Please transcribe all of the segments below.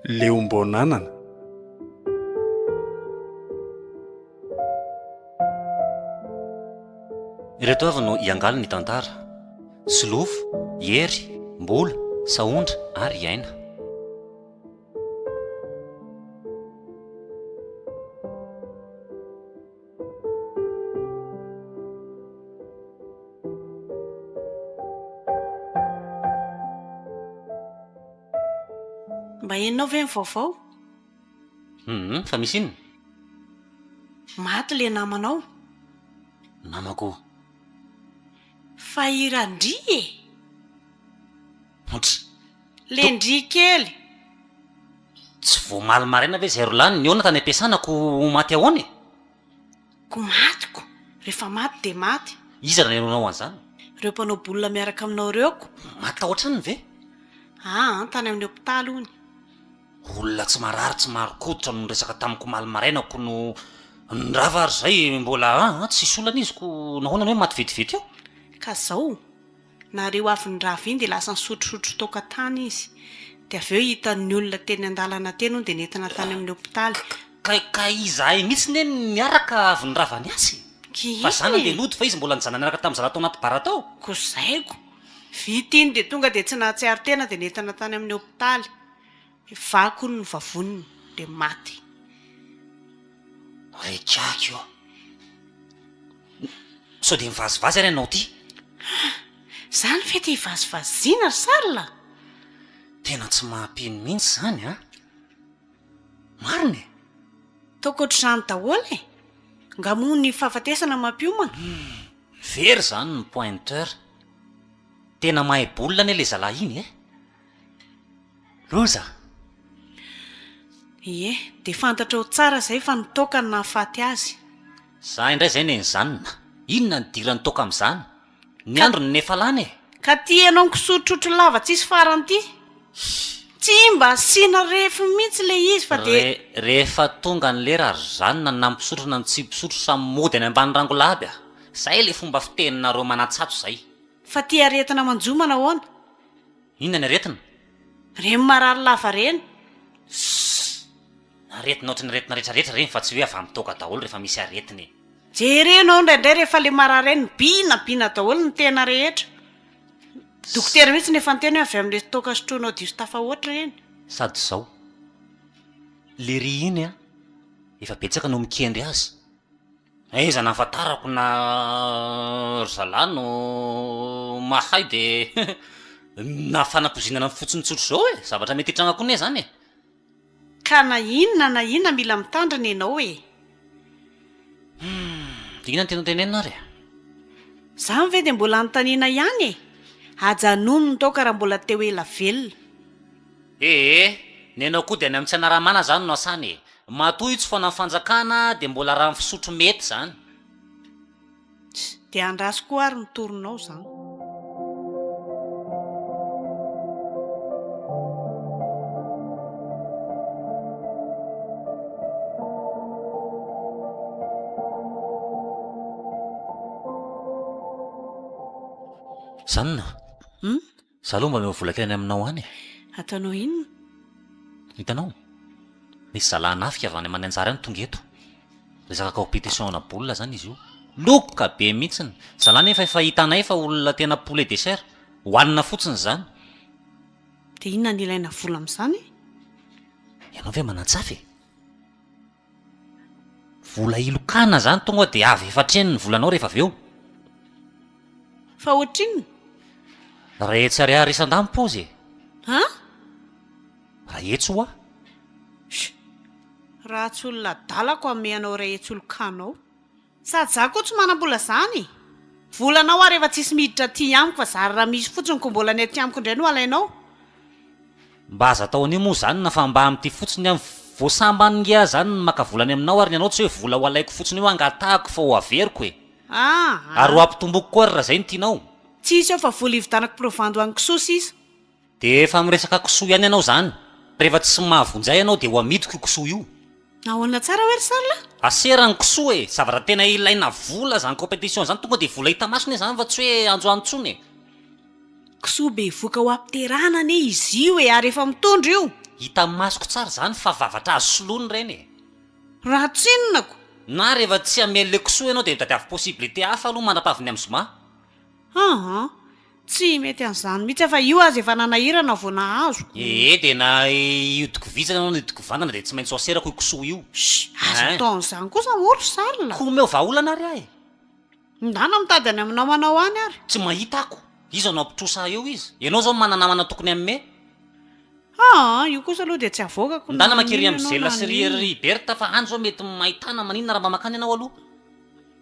Leombonanana. Ireto avy no iangala ny tantara: Solofo, Hery, Mbola, Saondra ary Aina. Mba enonao ve ny vaovao? Fa misy inona? Maty le namanao. Namako. Fa irandry e! Otra. Le ndry kely. Tsy voamaly maraina ve zay rolany niona tany ampiasanako maty ahoany? Ko matyko. Rehefa maty de maty. Iza raha nenonao an'izany? Reo mpanao bolina miaraka aminao reoko. Matahotra any ve? Tany amin'ny hopitaly ony. Olona tsy marary tsy marokoditra no resaka tamiko maly marainako no nravary zay mbola tsisy olana izy ko nahoana ny hoe maty vetivety eo? Ka zao, nareo avy ny rava iny de lasa nisotrosotro toka tany izy. De avy eo hitan'ny olona teny an-dalana teny ony de nentina tany amin'ny hopitaly. Ka izahay mihitsy ne niaraka avy ny rava ny asy. Fa zana de lody fa izy mbola nijanona niaraka tamin'ny zana tao anaty bara tao. Ko zaiko. Vita iny de tonga de tsy nahatsiaro tena de nentina tany amin'ny hopitaly. Vaky ny vavoniny de maty. Rekako io. Sao de mivazivazy ary ianao ty? Zany fety hivazivaziana sarila. Tena tsy mahampino mihitsy zany marina e. Tokotr' izany daholo e. Ngamo ny fahafatesana mampiomana. Very zany ny pointeur. Tena mahay bolina ane le zalahy iny e. Loza. Ie, de fantatra ho tsara zay fa nitoka ny nahafaty azy. Za indray zay ne nyzanona. Inona ny dirany toka amin'izany? Ny andro ny nefa lany e. Ka ty ianao ny kisotrotro lava tsisy farany ty. Tsy mba asiana refy mihitsy le izy fa de rehefa tonga ny lera ry zanona ny nampisotro na ny tsy mpisotro samy mody any ambany rangolaby a. Zay le fomba fiteninareo manatsato zay. Fa ty aretina manjomana ahoana? Inona ny aretina? Reny marary lava reny. Aretina ohatry ny aretina rehetrarehetra reny fa tsy hoe avy amin'ny toka daholo rehefa misy aretiny. Jerenao indraindray rehefa le marary reny binabina daholo ny tena rehetra. Dokotera mihitsy nefa nyteny hoe avy amin'le toka sotroinao diso tafahoatra reny. Sady zao. Le ry iny efa betsaka no mikendry azy. Aiza nahafantarako na ry zalahy no mahay de nafanapozinana fotsiny tsotro zao e. Zavatra mety hitrangako ne zany e. Ka na inona mila mitandrina ianao e. Inona ny tena tenenina ary? Zany ve de mbola anontaniana ihany e. Ajanono ny toka raha mbola teo ela velona. Nenao koa de any amin'ny tsy anaramana zany no asany. Matoy tsy foana fanjakana de mbola raha fisotro mety zany. De andraso koa ary ny toronao zany. Zanona. Za aloha mba mivola-kely aminao any e. Ataonao inona? Hitanao? Misy zalahy nafika avy any Mananjara any tonga eto. Resaka compétition-na bolina zany izy io. Loka be mihitsiny. Zalahy nefa efa hitanay fa olona tena poulet de chair. Hoanina fotsiny zany. De inona ny ilaina vola amin'izany? Ianao ve manatsafy? Vola ilokana zany tonga de avy efatreny ny volanao rehefa avy eo. Fa ohatrinona? Raha etsy ariary isan-damy pozy e. Raha etsy hoa. Raha tsy olona dalako ameanao raha etsy olokanao. Sady za koa tsy manam-bola zany. Volanao ary efa tsisy miditra ty amiko fa zary raha misy fotsiny ko mbola ny aty amiko indray no alainao. Mba aza tao ane moa zany na fa mba amin'ity fotsiny amin'ny voasambany ngia zany maka volany aminao ary ianao tsy hoe vola ho alaiko fotsiny io angatahako fa ho averiko e. Ary ho ampitomboako koa raha zay no tianao. Tsisy eo fa vola ividanako provando any kisoa sisa. De efa miresaka kisoa ihany ianao zany. Rehefa tsy mahavonjay ianao de ho amidiko io kisoa io. Nahoana tsara hoe ry sarila? Asera ny kisoa e. Zavatra tena ilaina vola zany compétition zany tonga de vola hita masony zany fa tsy hoe anjoanontsony e. Kisoa be voka ho apiterana ane izy io e ary efa mitondro io. hita masoko tsara zany fa vavatra azo soloany reny e. raha tsinonako na rehefa tsy amele kisoa ianao dia tadiavy possibilité hafa aloha manapaviny amin'ny zoma. aha tsy mety an'izany mihitsy efa io azy efa nanahirana vao nahazo Dia na iodiko vizana anao iodiko vandana dia tsy maintsy aserako io kisoa io. azo ataon'izany kosa moro sarina Komeo vahaolana ary ahy. ndana mitady any aminao manao any ary Tsy mahita ako. Izy anao ampitrosa eo izy. Ianao zao mananamana tokony amme. io kosa aloha dia tsy avoakako Ndana makery amin'ny zela sy Riberta fa andro zao mety mahitana maninona raha mba makany ianao aloha.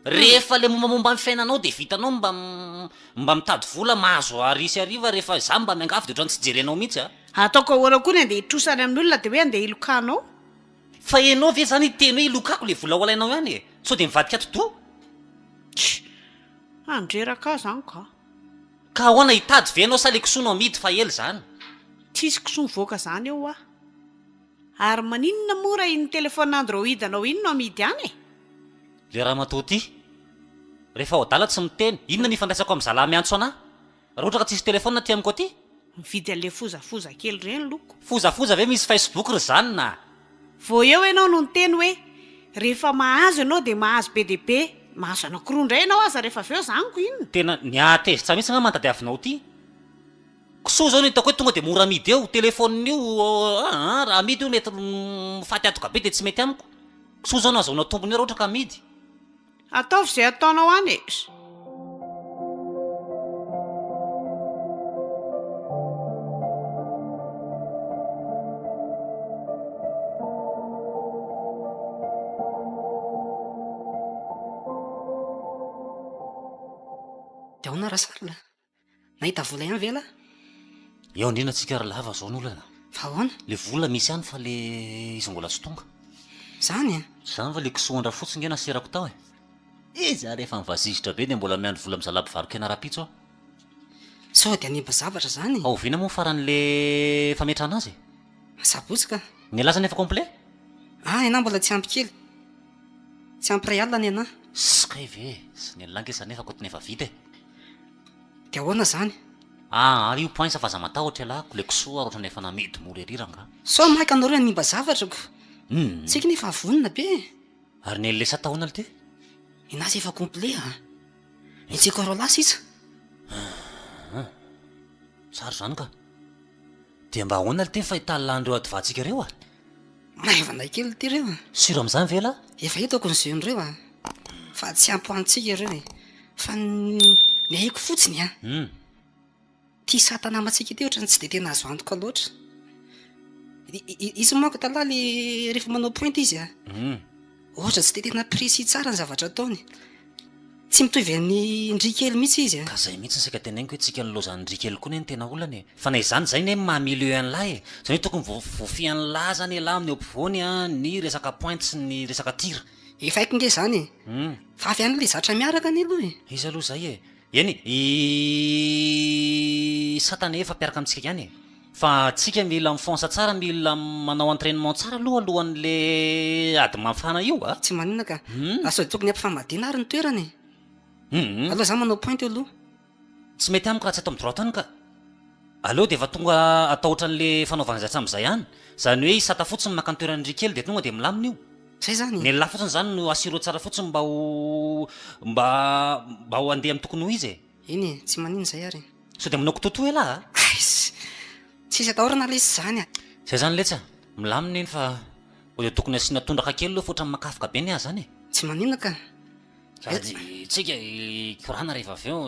Rehefa le mombamomba ny fiainanao dia vitanao mba mitady vola mahazo arisy ariva rehefa za mba miangafy dia ohatrany tsy jerenao mihitsy a. ataoko ahoana koa ny andeha hitrosany amin'olona dia hoe andeha hilokanao Fa ianao ve zany teny hoe ilokako le vola olainao ihany e. Sao dia mivadika toto. andreraka zany Ka ahoana hitady ve ianao sa le kisoanao amidy fa ely zany. tsisy kisoa mivoaka zany eo ary maninona mora iny telefona android anao iny no amidy any Le raha matao ty. Rehefa ao adala tsy miteny. Inona ny fandraisako amin'ny zalahy miantso anahy? Raha ohatra ka tsisy telefona ty amiko aty. mividy an'le fozafoza kely reny loko Fozafoza ve misy Facebook ry zany na? vo eo ianao no nyteny hoe rehefa mahazo ianao dia mahazo be dia be mahazo anankiroa indray ianao aza rehefa avy eo zaniko inona Tena niateza tsara mihitsy nga mantadiavinao ty. Kisoa zao ny hitako hoe tonga dia mora amidy eo. Telefonina io raha amidy io mety mifaty atoka be dia tsy mety amiko. Kisoa zao no azahoana tombony eo raha ohatra ka amidy. ataovy izay ataonao any dia ahoana raha sarila nahita vola ihany vela Eo indrindra antsika ry lava zao n'olana. fa ahoana Le vola misy ihany fa le izy mbola tsy tonga. zany a Zany fa le kisoa andra fotsiny nge naserako tao e. Iza rehefa mivazizitra be dia mbola miandry vola mizalaby varokena rapitso aho. sao dia niba zavatra zany Ao viana moa faran'le fametrana azy. sabotsika Ny laza nefa complet? ianah mbola tsy ampy kely tsy ampy ray alina ny anahy Skay ve. Sy ny lange sa nefa koty nefa vita e. dia ahoana zany Io point sa fa za matahotra alako le kisoa roatra nefa namidy mora eriranga. sao maika anareo niba zavatrako tsika nefa avonina be Ary ny lesa tahoana le ty? inazy efa complet itsika ro lasa iza Sary zany ka. Dia mba ahoana le ty fa hitalandreo adivantsika ireo a? mahevanay kely ty ireo Siro amin'izany vela? efa hitako ny zeon'ireo fa tsy ampy antsika ireo fa ny haiko fotsiny tia satana amatsika ty ohatrany tsy dia tena azo antoka loatra izy manko talaly rehefa manao pointe izy ohatra tsy dia tena précis tsara ny zavatra ataony tsy mitovy any ndrikely mihitsy izy Ka zay mihitsy nisaka tenainiko hoe tsika nilozany ndrikely koa ny tena olana e. Fa na izany zay ne mahamilo eo an'lahy e. Zany hoe tokony voafia an'lahy zany lahy amin'ny ampovoany ny resaka pointe sy ny resaka tira. efa haiko nge zany fa avy an'le zatra miaraka ny aloha Izy aloha zay e. Eny satana efa mpiaraka amintsika ihany e. Fa tsika mila mifonsa tsara, mila manao entraînement tsara aloha alohan'le ady mafana io tsy manina ka aso tokony ampifamadina ary ny toerany aloha zany manao pointe aloha Tsy mety amiko raha tsy atao amin'ny droit tany ka. Aleo dia efa tonga atao ohatran'le fanaovana izay hatram'izay ihany. Zany hoe isata fotsiny maka ny toerany ndrikely dia tonga dia milamina io. zay zany Ny lahy fotsiny zany no asiro tsara fotsiny mba ho andeha amin'ny tokony ho izy e. iny tsy manina zay ary So dia manao kototo ela tsisy atahorana le izy zany Zay zany letsa. Milamina iny fa dia tokony asiana tondraka kely aloha fa ohatrany makafika be ny azy zany e. tsy manina ka Sady tsika korana rehefa avy eo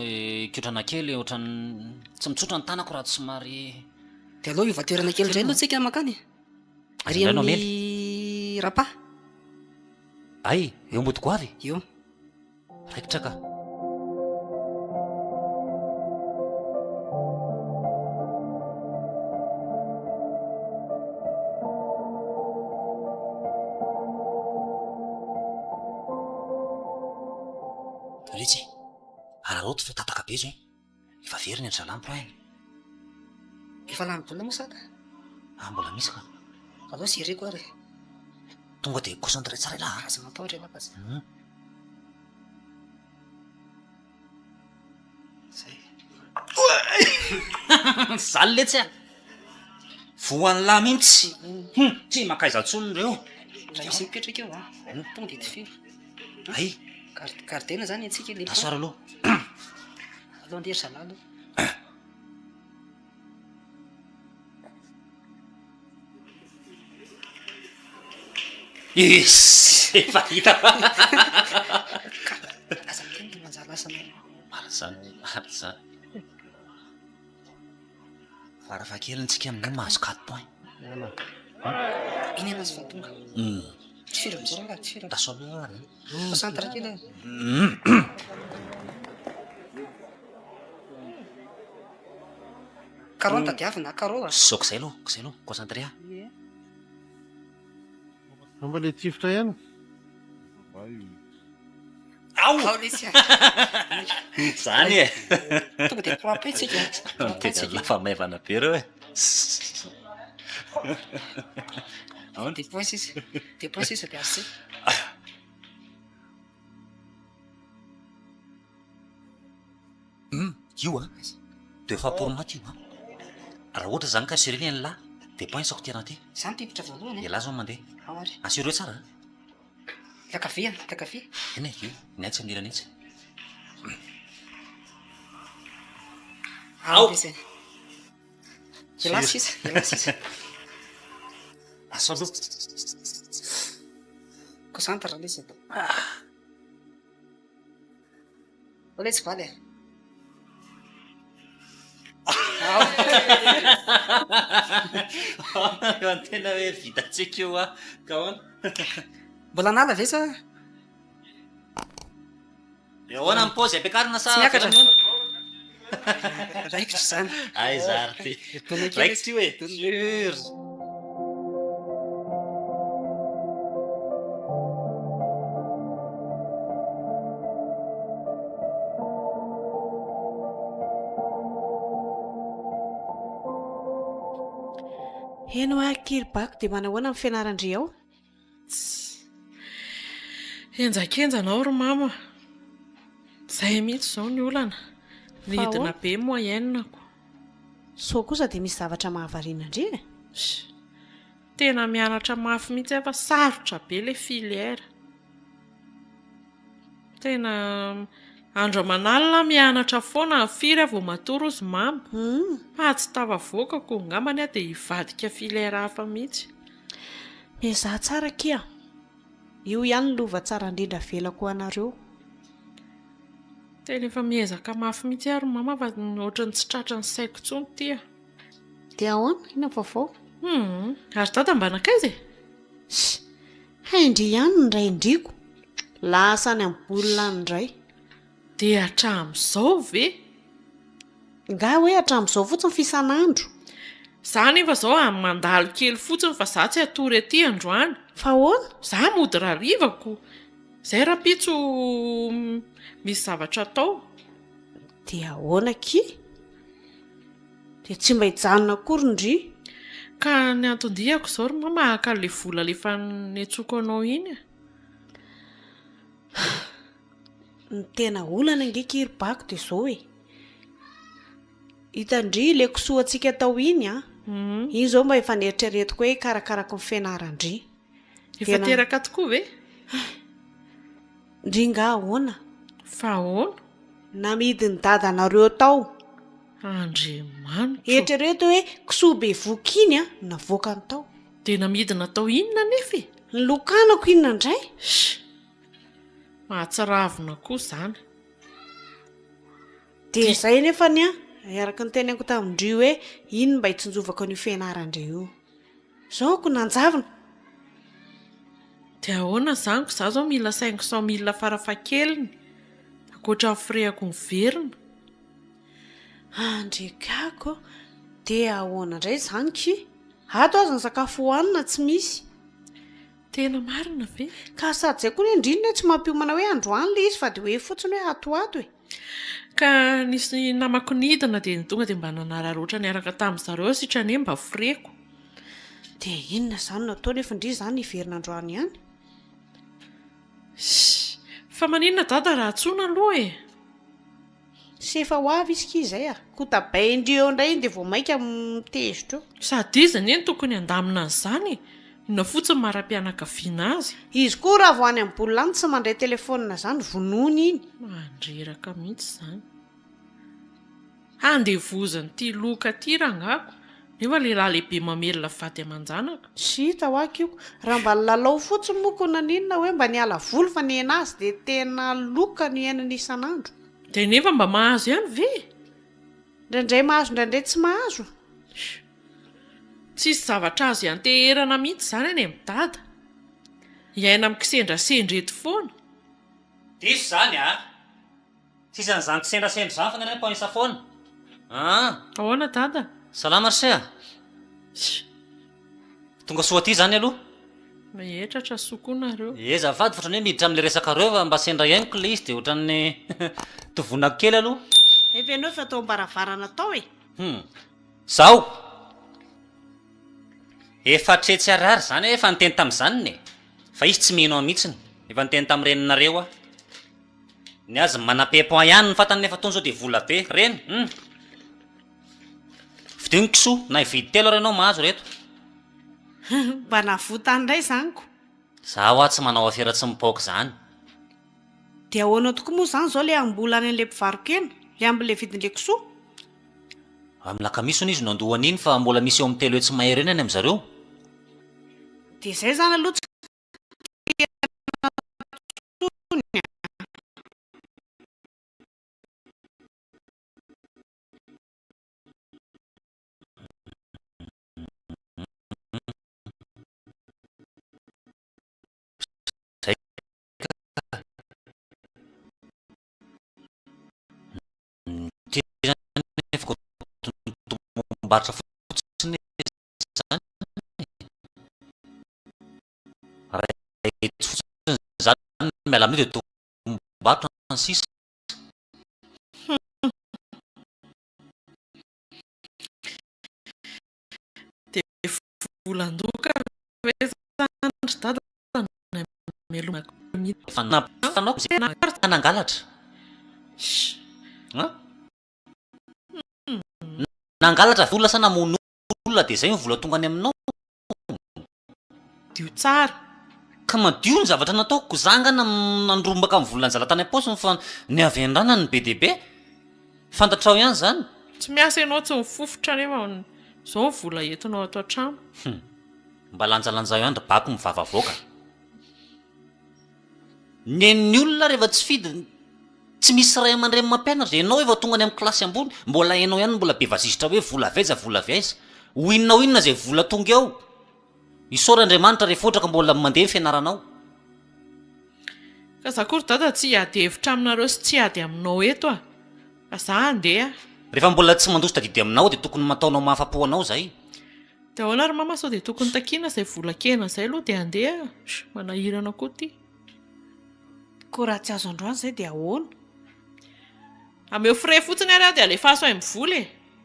kiotrana kely ohatrany tsy mitsotra ny tanako raha tsy somary. dia aloha iova toerana kely indray aloha tsika makany ry Azondrano amin'ny rapa Ay, eo mody goavy. io Raikitra ka. Ritsy, araroto fa tataka be zao. Efa very ny andra-lampy ainy. efa lambola moa saka Mbola misy ka. aloha sy ireko ary Tonga dia concentré tsara ilaha. aza matahotra lapazy zay Zaly letsy a. voan'ny lahy mihitsy tsy makaiza tsony reo raha misy mipetraka eo tonga de tifiro ay gardena zany atsika le asara aloha aloha andery zalalo efa hita lasa miteny manjary lasana mariny zany farafahakelintsika amin'io mahazo 4 points iny anazy fa tonga tifiro amizao raha tifiro taso aloha ary centre kely 40 tadiavina 40 saoko zay aloha concentré a amba le tifitra ihany ao resy zany e tonga de proapetsika lafa maivana be reo e de points izy de points izy de arce io a de efa pour maty io a raha ohatra zany ka assuré ny lahy de points sako tena ty za mipipitra voalohany de lahy zao mandeha ao ary assuré tsara lakavia lakavia eny io niaitsy anirana itsy ao izy de lasa izy de lasa izy aso aloha concentre izy ole tsy valy eo antena hoe vitatsika io a ka hoana mbola nala ve sa ahoana ny paozy ampiakarina sa tsy miakatra raikitra zany ay zary ty raikitra io e sur eno akiribako dia manahoana amin'ny fianarandre ao enjakenjanao ry mama zay mihitsy zao ny olana nidina be moyennako so kosa dia misy zavatra mahavariana ndre tena mianatra mafy mihitsy efa sarotra be le filière tena andro amanalina mianatra foana firy vao matory ozy mama fa tsy tavavoakako ngambany a dia hivadika filière hafa mihitsy mizaha tsara kia io ihany lova tsara indrindra velako anareo tena efa miezaka mafy mihitsy ary mama fa ohatrany tsy tratra ny saiko tsony tya dia ahoana ina vaovao ary dada mbanakaizy haindry ihany nyray indriko lasany amin'ny bolina nyndray dia hatramin'izao ve nga hoe hatramin'izao fotsiny fisan'andro za nefa zao amin'ny mandalo kely fotsiny fa za tsy atory aty androany fa hoana za mody rarivako zay rapitso misy zavatra atao dia ahoana ki dia tsy mba hijanona akory-ndry ka ny antondihako zao ry mama aka le vola lefa netsoko anao iny ny tena olana angekiribako dia zao e hitandry le kisoa antsika tao iny a iny zao mba efa neritreretiko hoe karakarako ny fianarandry efa teraka tokoa ve ndringa ahoana fa ahoana namidy ny dadanareo tao andriamanitra eritrereto hoe kisoa be voky iny a navoaka ny tao dia namidina tao inona nefa ny lokanako inona indray mahatsiravina koa zany dia zay nefa ny a araka ny tenako tamindrio hoe iny mba hitsinjovako an'io fianarandre io zao ko nanjavina dia ahoana zaniko za zao mila 500 000 farafahakeliny akoatra frehako miverina andrekako dia ahoana indray zany ki ato azy ny sakafo hohanina tsy misy tena marina ve ka sady zay koa ny indrindra tsy mampiomana hoe androany le izy fa dia hoe fotsiny hoe atoato e ka nisy namako nidina dia nytonga dia mba nanararoatra ny araka tamin'izareo sitrany mba freko dia inona zany natao nefa indri zany hiverinandroany ihany fa maninona dada raha tsona aloha e Sefa ho avy izy izay kotabay indreo indray iny dia vao maika mitezitra eo. Sady izy eny tokony andamina an'izany. Ina fotsiny mara-pianakaviana azy. Izy koa raha vao any amin'ny bolilany tsy mandray telefonina izany vonoiny iny. Mandreraka mihitsy izany. Handevozany ity loka ity rangako. Nefa lehilahy lehibe mamelona vady aman-janaka. Sy hita ho aky io. Raha mba lalao fotsiny moa koa naninona hoe mba niala voly fa ny azy dia tena loka ny iainana isan'andro. Dia nefa mba mahazo ihany ve? Indraindray mahazo indraindray tsy mahazo. Tsisy zavatra azo ianteherana mihitsy izany any amin'ny dada. Iaina amin'ny kisendrasendra eto foana. Diso izany Tsisy an'izany kisendrasendra izany fa nanay mpanisa foana. Ahoana dada? Salama Arsia. Tonga soa aty izany aloha. Mehetratra sokonareo. Zafady fa ohatran'ny hoe miditra amin'ilay resaka reo fa mba sendra iainiko ilay izy dia ohatran'ny tovonako kely aloha. Evenao fa atao ambaravarana tao e. Zaho efa tretsy arary izany efa niteny tamin'izany ne. Fa izy tsy mino mihitsiny. Efa niteny tamin'ny reninareo ny azy manam-pe-point ihany ny fantany nefa tony zao dia vola be reny. Fidiniko soa na hividy telo ary ianao mahazo reto. Mba navotany indray izanyko. Zaho tsy manao afera tsy mipaoka izany. Dia ahoana tokoa moa izany izao ilay ambola any an'ilay mpivarokena, ilay ambilay vidin'ilay kisoa. Amin'ny lakamisy hono izy no andohan'iny fa mbola misy eo amin'ny telo hoe tsy mahery eny any amin'izareo. Dia izay izany aloha tsy Bartra fotsiny izany. Raha fotsiny izany miala amin'io dia tombatra ny sisa. Dia volan-doka ve zany dada melona fanao izay nangalatra. Nangalatra vola sa namono olona dia izay ny vola tonga any aminao. Dio tsara. Ka madio ny zavatra nataoko zangana nandrombaka amin'ny vola nanjala tany am-paosiny fa ny avy an-drana ny be dia be. Fantatrao ihany izany. Tsy miasa ianao tsy mifofotra nefa izao ny vola entinao ato an-trano. Mba lanjalanjao ihany bako mivavavoaka. Nen'ny olona rehefa tsy fidy tsy misy ray aman-dreny mampianatra dia ianao efa tonga any amin'ny kilasy ambony mbola hainao ihany mbola be vasisitra hoe vola avaiza vola avaiza. Ho inona izay vola tonga eo. Isaora Andriamanitra rehefa ohatra ka mbola mandeha ny fianaranao. Ka zakory dada tsy hiady hevitra aminareo sy tsy hiady aminao eto Fa za andeha. Rehefa mbola tsy mandosy tadidy aminao dia tokony mataonao mahafapo anao zay. Dia ahoana ary mama sao dia tokony takiana izay vola kena izay aloha dia andeha. Manahirana koa ity. koa raha tsy azo androany izay dia ahoana? Ameo frais fotsiny ary dia alefaso ay mivola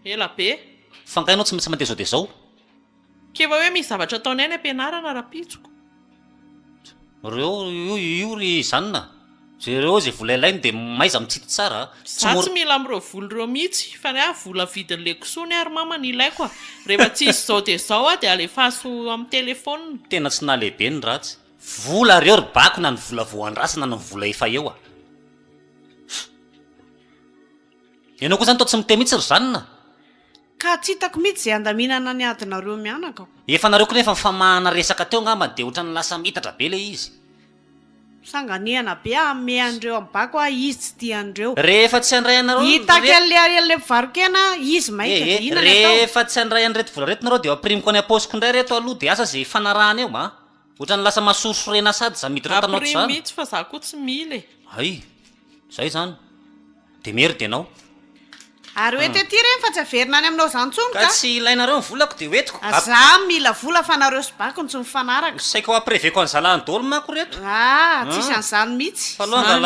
ela be. Fangainao tsy maintsy mandeha zao dia zao. Keva hoe misy zavatra ataonay any am-pianarana raha-pitsoko. Reo io ry zanona. Reo izay vola ilainy dia maiza mitsity tsara. Za tsy mila amin'ireo vola ireo mihitsy fa ny vola vidin'ilay kisoa ny ary mama ny ilaiko rehefa tsy izy izao dia izao dia alefaso amin'ny telefona. Tena tsy nahalehibe ny ratsy. Vola reo ry bako na ny vola voandrasana na ny vola efa eo Ianao koa izany tao tsy miteny mihitsy ry zanona. Ka tsy hitako mihitsy izay andaminana ny adinareo mianaka. Efa nareo koa nefa mifamahana resaka teo angamba dia ohatrany lasa mitatra be ilay izy. Sanganiana be ame andreo amin'ny bako izy tsy tiandreo. Rehefa tsy handray anareo Hitaka an'ilay mpivarokena izy maika dia inona ny atao? Rehefa tsy handray an'ireto vola reto nareo dia aprimiko any am-paosiko indray reto aloha dia asa izay fanarahana eo ohatrany lasa mahasorsorena sady za miditra tanao Aprimy zany. mihitsy fa za koa tsy mila Hay, zay zany. Dia mery dia anao. Ary hoe tety ireny fa tsy averina any aminao izany intsony Ka tsy ilainareo ny volako dia hoentiko. Za mila vola fa nareo sy bakony tsy mifanaraka. Saiko apreveko any zalany daholo manko reto. Tsisy an'izany mihitsy. Fa aloha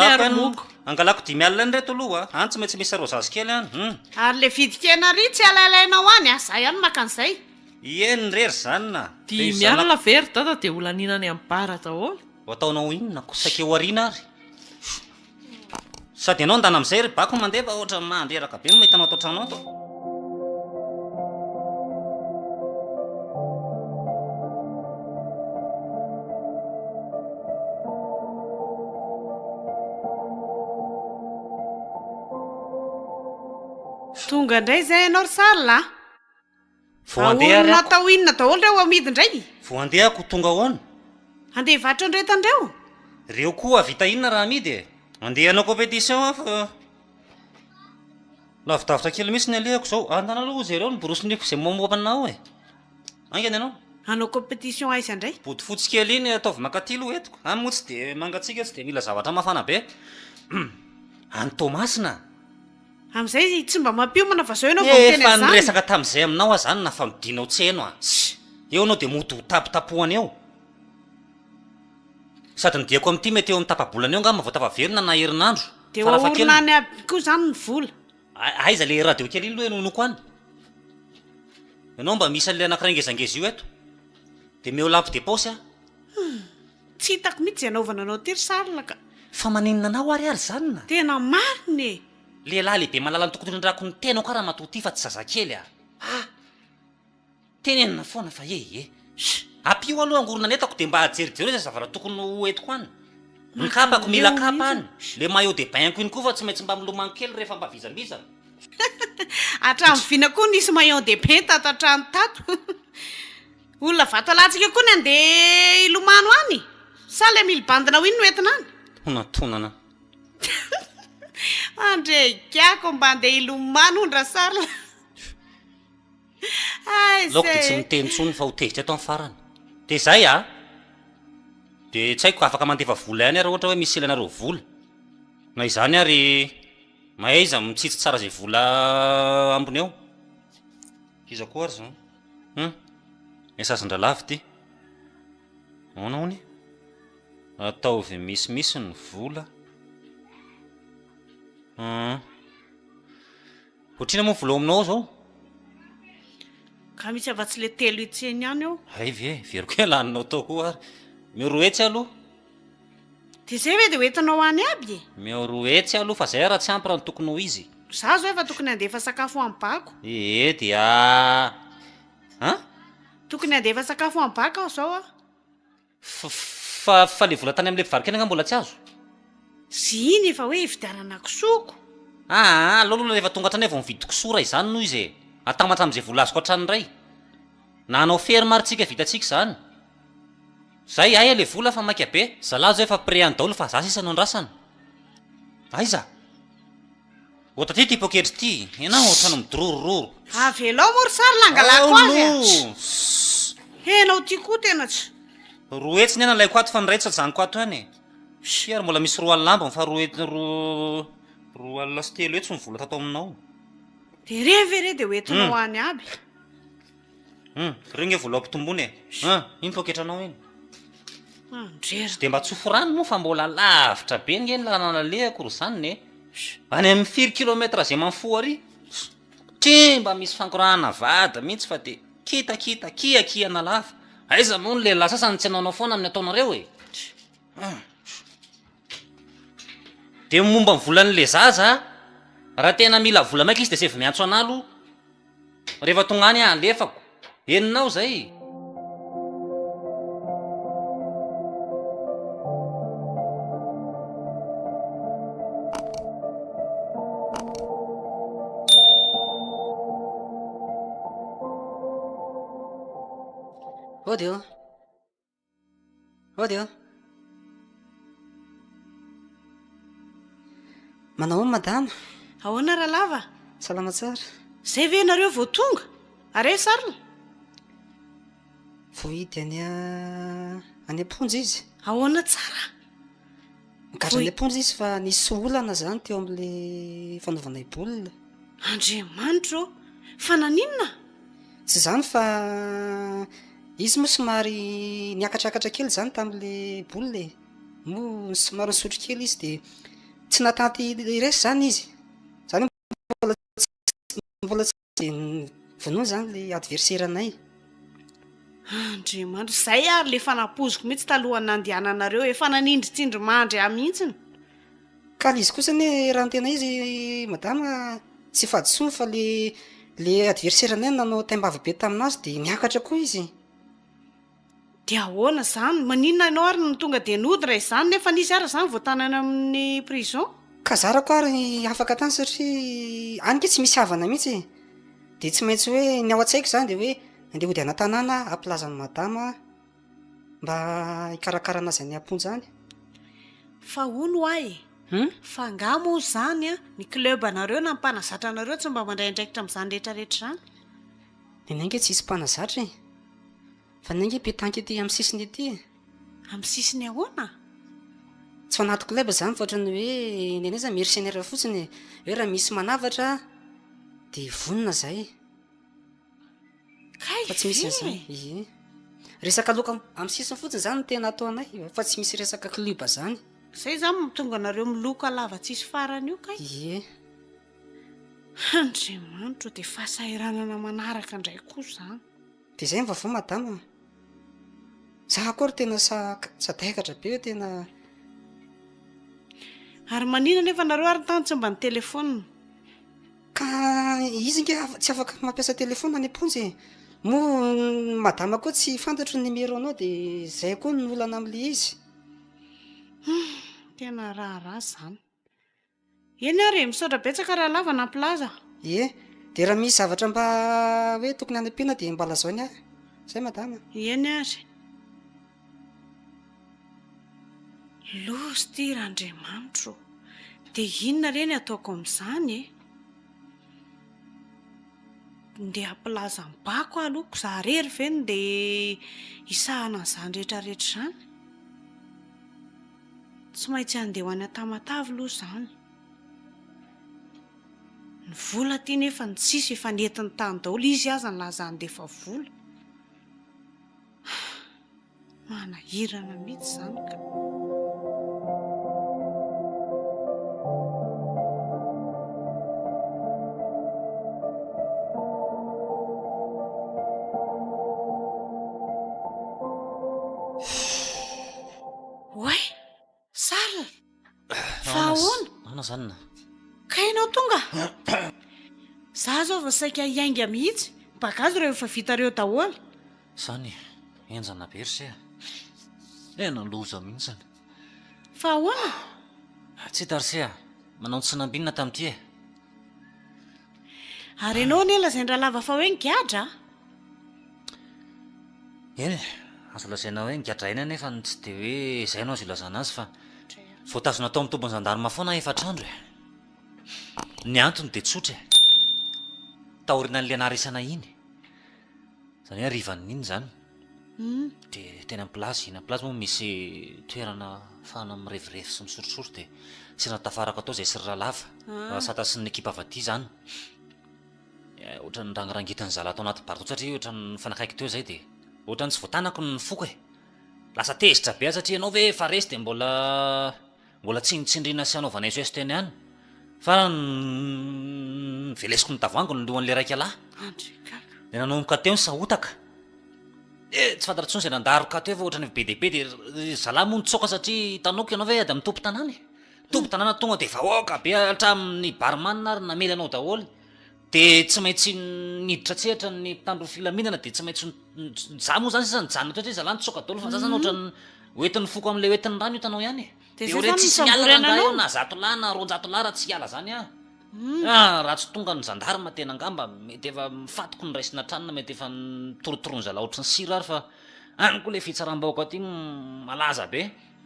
angalako 10,000 any reto aloha any tsy maintsy misy arosasy kely any. Ary le vidikena ry tsy alailainao any za ihany maka an'izay. Eny rery zanona. 10,000 very dada dia olaninany amin'ny bara daholo. Ho ataonao inona ko saika eo ariana ary. Sady ianao andana amin'izay ry bako mandeha fa ohatra mandreraka be no mahitanao atao trano ato. tonga indray zay ianao ry Sarla Voandeha olona tao inona daholo reo amidy indray Vao andehako tonga ahoana. andeha vatra andretandreo Reo koa vita inona raha amidy e. Andeha hanao compétition fa lavidavitra kely mihitsy ny alehako zao. Andana aloha zay reo ny borosoniko izay mamoapanao e. Aingany ianao. hanao compétition aiza indray Botifotsy kely iny ataovy makatilo etiko. Any moa tsy dia mangatsika tsy dia mila zavatra mafana be. Any Tomasina. amin'izay tsy mba mampiomana fa zao ianao vao miteny Efa an'izany niresaka tamin'izay aminao aho zany na fa midinao tseno a. Eo anao dia moto tapitapohana eo. Sady nideko amin'ity mety eo amin'ny tapabolana eo ngamba vao tafaverina na herinandro. dia hoaorona any aby koa zany ny vola Aiza le radio kely iny aloha enonoko any. Ianao mba misy an'ilay anankiray ngezangeza io eto. Dia meo lampy de paosy a. tsy hitako mihitsy zay anaovana anao ty ry Sarla ka Fa maninona anao ary zany na. tena mariny e Lehilahy lehibe malala ny tokony hindrako ny tenao ka raha matoty fa tsy zazakely a. Tenenina foana fa apio aloha angorona netako dia mba ajerijereo izay zavatra tokony ho entiko any. Ny kapako mila kapa any. Le maillot de bain-ko iny koa fa tsy maintsy mba milomano kely rehefa mba vizambizana. hatramin'ny vina koa nisy maillot de bain tato hatrany tato olona vato alantsika koa ny andeha ilomano any sa le milibandina ho iny no entina any Tonana. andrekako mba andeha ilomano ondra Sarla Laoko dia tsy miteny intsony fa ho tezitra eto amin'ny farany. Dia zay a. Dia tsy haiko afaka mandefa vola ihany raha ohatra hoe misy ilanareo vola. Na izany ary mahaiza mitsitsy tsara izay vola ambony eo. Iza koa ary zao. Esasin-dralavy ty. Ahoana hony? Ataovy misimisy ny vola. Ohatrina moa vola aminao zao. ka misy afa-tsy le telo itseny ihany eo Hay ve, veriko hoe laninao tao koa ary. Meo roetsy aloha. dia zay hoe dia hoentinao any aby e Meo roetsy aloha fa zay raha tsy ampy raha ny tokony ho izy. za zao efa tokony andefa sakafo am-bako Dia tokony andefa sakafo am-baka aho zao a fa le vola tany amin'ilay mpivarokena nga mbola tsy azo. zy iny efa hoe hividianana kisoko Aloha rehefa tonga hatrany vao mividy kosora izany noho izy atamatra amin'izay vola azoko hatrany iray. Na anao fery maritsika vitantsika izany. Zay ay le vola fa maika be. Zalahy zao efa pré any daholo fa za sisa no andrasana. Aiza? Ohatra ty poketry ty. Ianao ohatrany midorororo. avelao moa ry Sarla angalako azy henao ty koa tena tsy Roetsy ny ena laiko ato fa niraitsy zaniko ato any. Ary mbola misy roa lamba fa roa alina sy telo etsy ny vola tato aminao. dia revere dia hoentinao any aby Regny e vola ampitombony e. Iny poketranao iny. andrera Dia mba tsofo rano moa fa mbola lavitra be ny nanalehako ro zany ne. Any amin'ny 4 kilometra zay manfo ary. Tsy mba misy fankorana vada mihitsy fa dia kiakina lava. Aiza moa ny lehilahy sasany tsy anaonao foana amin'ny ataonareo e. Dia momba ny volan'le zaza raha tena mila vola maika izy dia sevy miantso analo. Rehefa tonga any alefako. Eninao zay. Odio manao madama ahoana raha lava salama tsara zay ve nareo vao tonga are Sarla vao hidy any amponja izy ahoana tsara mikatra any amponja izy fa nisy olana zany teo amin'le fanaovana ibolina andriamanitro fa naninona tsy zany fa izy moa somary niakatrakatra kely zany tamin'le bolina mo somary nisotro kely izy dia tsy natanty resy zany izy zany mbola tsy vonoa zany le adversaire anay andriamanitro zay ary le fanapoziko mihitsy talohany nandehananareo efa nanindritsindry mandry ahy mihitsiny ka l izy kosa ny raha ny tena izy madama tsy fadisoa fa le adversaire any nanao taimbavabe taminazy dia niakatra koa izy. dia ahoana izany maninona ianao ary no tonga dia nody ra izany nefa nisy ara izany voatanana amin'ny prison. Ka zarako ary afaka tany satria any ke tsy misy havana mihitsy dia tsy maintsy hoe ny ao an-tsaiko izany dia hoe andeha hody ana-tanàna ampilazan'ny madama mba hikarakara anazy any amponja any. fa hono ahy fa nga moa izany a ny club anareo na mpanazatra anareo tsy mba mandray andraikitra amin'izany rehetrarehetra izany. Ny ange tsy hisy mpanazatra fa ny ange petanky ety amin'ny sisiny ety. amin'ny sisiny ahoana? Tsy ho anaty club izany fa ohatrany hoe neneza mercenaire fotsiny hoe raha misy manavatra dia vonona izay fa tsy misy an'izany. Ie, resaka loka amin'ny sisiny fotsiny izany no tena ataonay fa tsy misy resaka club izany. izay izany mitonga anareo miloka lava tsisy farany io kay. Ie, andriamanitra dia fahasahiranana manaraka indray koa izany. dia izay mivavao madama. Zaho koa ry tena sadaikatra be hoe tena. ary manina nefa nareo ary tany tsy mba ny telefona. Ka izy nge tsy afaka mampiasa telefona any amponjy moa madama koa tsy fantatro ny numéro anao dia izay koa ny olana amin'le izy. tena raharaha izany. eny ary misaotra betsaka raha lava nampilaza. Ie, dia raha misy zavatra mba hoe tokony any ampiana dia mba lazaony ahy izay madama. eny ary lozy ty randriamanitro dia inona reny ataoko amin'izany ndeha hampilaza mibako alohako za rery veny dia isahana an'izany rehetrarehetra izany. tsy maintsy andeha ho any an-tamatavy aloha izany. ny vola ty nefa ny tsisy efa nentiny tany daholo izy aza ny lazany dia efa vola. manahirana mihitsy izany ka. Oay, Sal! Fa ahoana? Ana izany na. Ka ianao tonga? Za zao vao saika hiainga mihitsy. Bagazo rehefa vita reo daholo. Izany enjana be ry se. Naloza mihitsiny. Fa ahoana? Tsy hita ry se manao ny tsy nambinina tamin'ity Ary ianao nela izay raha lava fa hoe nigadra? Eny, azo lazaina hoe nigadra eny nefa tsy dia hoe izay ianao azo ilazana azy fa voatazona tao amin'ny tombony zandarima foana efatr'andro ny antony dia tsotra tahorina ny leanara isana iny izany hoe rivan'iny izany dia tena ampilazy moa misy toerana fahana mirevirevy sy misotrosotro dia sirana tafarako atao izay sy ralava sata sy ny ekipa avaty izany ohatrany rangirangitany zala atao anaty bato satria ohatrany fanakaiky teo izay dia ohatrany tsy voatanako ny foko lasa tezitra be satria ianao ve fa resy dia mbola tsindrina sy anaovana SOS teny ihany fa velesiko ny tavoango ny lohan'le raika lahy dia nanomboka teo ny sahotaka tsy fantatritsony izay nandaroka teo fa ohatrany be dia be dia zalahy moa nitsoaka satria hitanoko ianao ve ady amin'ny tompo tanàna tonga dia vahoaka be hatramin'ny barman ary namely anao daholo dia tsy maintsy niditra tsehatra ny mpitandro filaminana dia tsy maintsy za moa zany sisa nijanona toetra zalahy nitsoaka daholo fa zazany ohatrany oentin'ny foko amin'le oentin'ny rano hitanao ihany dia ore tsisy miala rangaio na 100 lahy na 200 lahy raha tsy hiala zany raha tsy tonga ny zandarma tena angamba mety efa mifatoko ny raisina tranona mety efa mitorotorony zala ohatrany sira ary fa any koa le fitsaram-bahoaka ty malaza be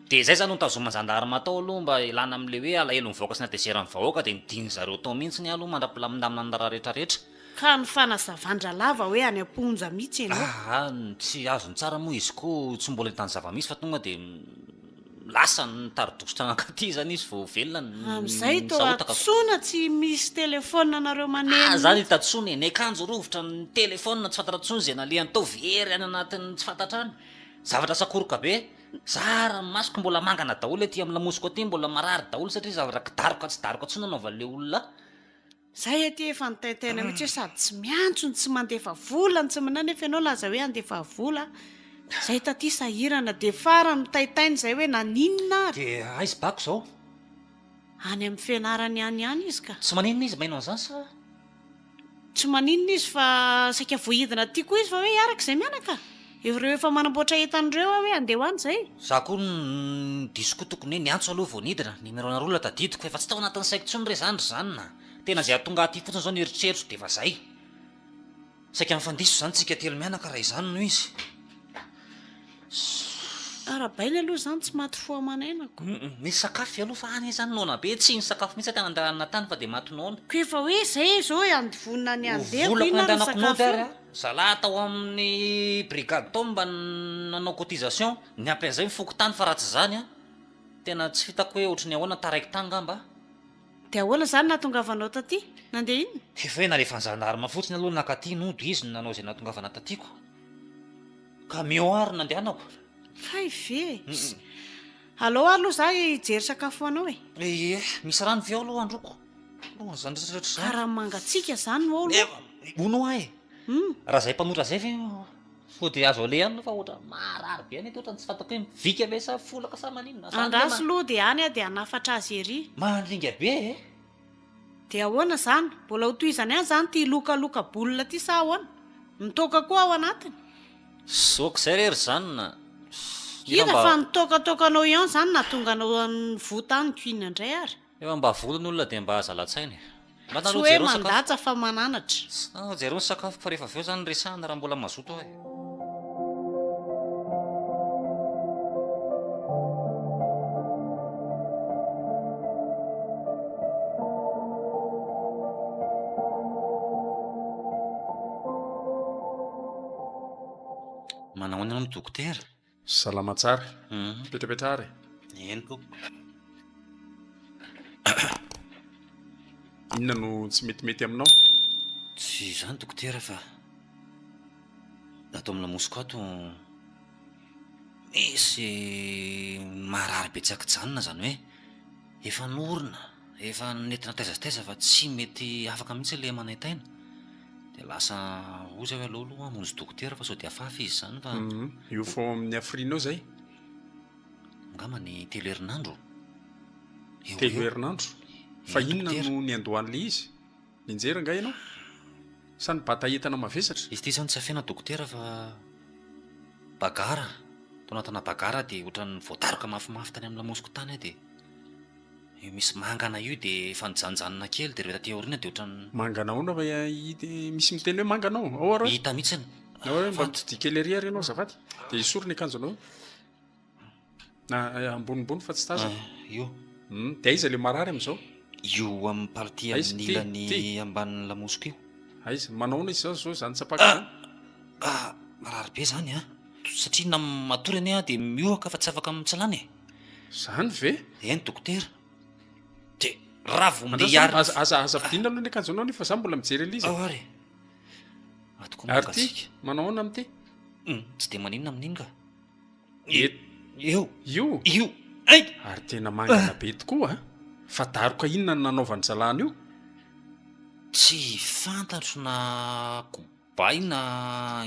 dia zay zany no nitazoma zandarma atao aloha mba ilana amin'le hoe alahelo mivaoaka sy natezeran'ny vahoaka dia nidiny zareo tao mihitsy ny aloha mandrapilamindamina ny raha rehetrarehetra ka ny fanazavandra lava hoe any amponja mihitsy ianao tsy azony tsara moa izy koa tsy mbola hitany zava-misy fa tonga dia lasa nitarodositra anakaty zany izy vao velona amin'izay to atsona tsy misy telefona nareo maneny zany hitatsony ny akanjo rovitra ny telefona tsy fantatratsony zay naleany tao very any anatin'ny tsy fantatrany zavatra sakoroka be zara masoko mbola mangana daholo ety amin'ny lamosiko aty mbola marary daholo satria zavatra kidaroka tsy daroka tsony anaovan'le olona zay aty efa nitaitaina mihitsy hoe sady tsy miantsony tsy mandefa vola ny tsy manana efa ianao laza hoe andefa vola zay taty sahirana dia farany mitaitainy izay hoe naninona ary dia aizy bako zao any amin'ny fianarany ihany izy ka tsy maninona izy mainao an'izany sa tsy maninona izy fa saika voidina tia koa izy fa hoe araka izay mianaka ireo efa manamboatra entan'ireo hoe andeha ho any izay za koa disoko tokony hoe niantso aloha vao nidina ny miroana rola tadidiko efa tsy tao anatin'ny saiko tsony re zany zanona tena zay atonga aty fotsiny zao ny eritreritro dia efa zay saika mifandiso zany tsika telo mianaka raha izany noho izy arabaily aloha zany tsy maty fo amanenako misy sakafo aloha fa any zany nona be tsy ny sakafo mihitsy tena andahanana tany fa dia maty noana ko efa hoe zay zao andivonina ny andehako volako inona no andanako nody sakafo ary zalahy tao amin'ny brigade tao mba nanao cotisation ny ampian'izay mifoko tany fa raha tsy zany a tena tsy fitako hoe ohatry ny ahoana taraiky tany ngamba dia ahoana zany nahatongavanao taty nandeha iny efa hoe na rehefa nizanarima fotsiny aloha nakaty nodo izy nanao zay nahatongavana tatyko camion ary nandehanako fay ve allo aloha za hijery sakafo anao e misy rano veo aloha androko aloha zany rehetrarehetra zany karaha mangatsika zany no olo ono ahy raha zay mpanotra zay ve fo dia azo ale ihany fa ohatra marary be any ohatra tsy fantako hoe mivika ve sa folaka sa maninona andraso loha dia any a dia hanafatra azy ery mandringa be dia ahoana zany mbola ho toizany any zany ty lokaloka bolina ty sa ahoana mitoka koa ao anatiny soko zay rery zanona ina fa nitokatokanao ihany zany nahatonga anao any votanyko inona indray ary efa mba volony olona dia mba azalatsainy tsy hoe mandatsa fa mananatra jero ny sakafo fa rehefa aveo zany resahana raha mbola mazoto ahy manao any anao ny dokotera salama tsara petrapetra ary eniko inona no tsy metimety aminao tsy zany dokotera fa ato amin'ny lamosiko ato misy marary betsakyjanona zany hoe efa norona efa nentina taizataiza fa tsy mety afaka mihitsy le manaitaina dia lasa ozy hoe aloha amonjy dokotera fa sao dia afafa izy zany fa io fo amin'ny afrina ao zay angama ny telo herinandro telo herinandro fa inona no ny andohan'le izy ninjera nga ianao sa ny bata entana mavesatra izy ty zany tsy afena dokotera fa bagara tao anatana bagara dia ohatran'ny voataroka mafimafy tany amin'ny lamosiko tany dia misy mangana io dia efa nijanjanona kely dia rehefa taty aoriana dia ohatran'ny mangana ona fa misy miteny hoe manganao ao ary hita mihitsiny hoe mba mitodika ery ary ianao zavaty dia isory ny akanjonao na ambonimbony fa tsy taza io dia aiza le marary amin'izao io amin'ny parti amin'ny ilany ambanin'ny lamosiko io aiza manaona izy zao zany tsapaka marary be zany a satria na matory any a dia miohaka fa tsy afaka mitsalany zany ve eny dokotera dia raha vo mndehary aza vidinina aloha ny akanjonao nefa za mbola mijery elizy ary atoko ary ty manaona amity tsy dia maninona amin'iny ka io io ary tena mangana be tokoa fa daroka inona ny nanaovany zalana io tsy fantatro na kobaina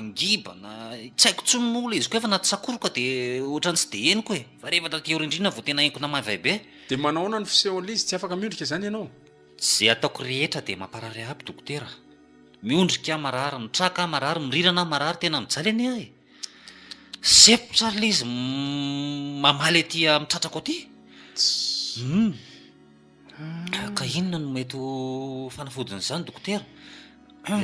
ngiba na tsy haiko tsy mola izy koa efa natsakoroka dia ohatrany tsy dia heniko fa rehefa taty orindrina vao tena hainko namavay be dia manaona ny fisehon'le izy tsy afaka miondrika zany ianao zay ataoko rehetra dia mamparary aby dokotera miondrika marary mitraka marary mirirana marary tena mijaly any ahy sepotra le izy mamaly aty mitratrako aty ka inona no mety fanafodin'izany dokotera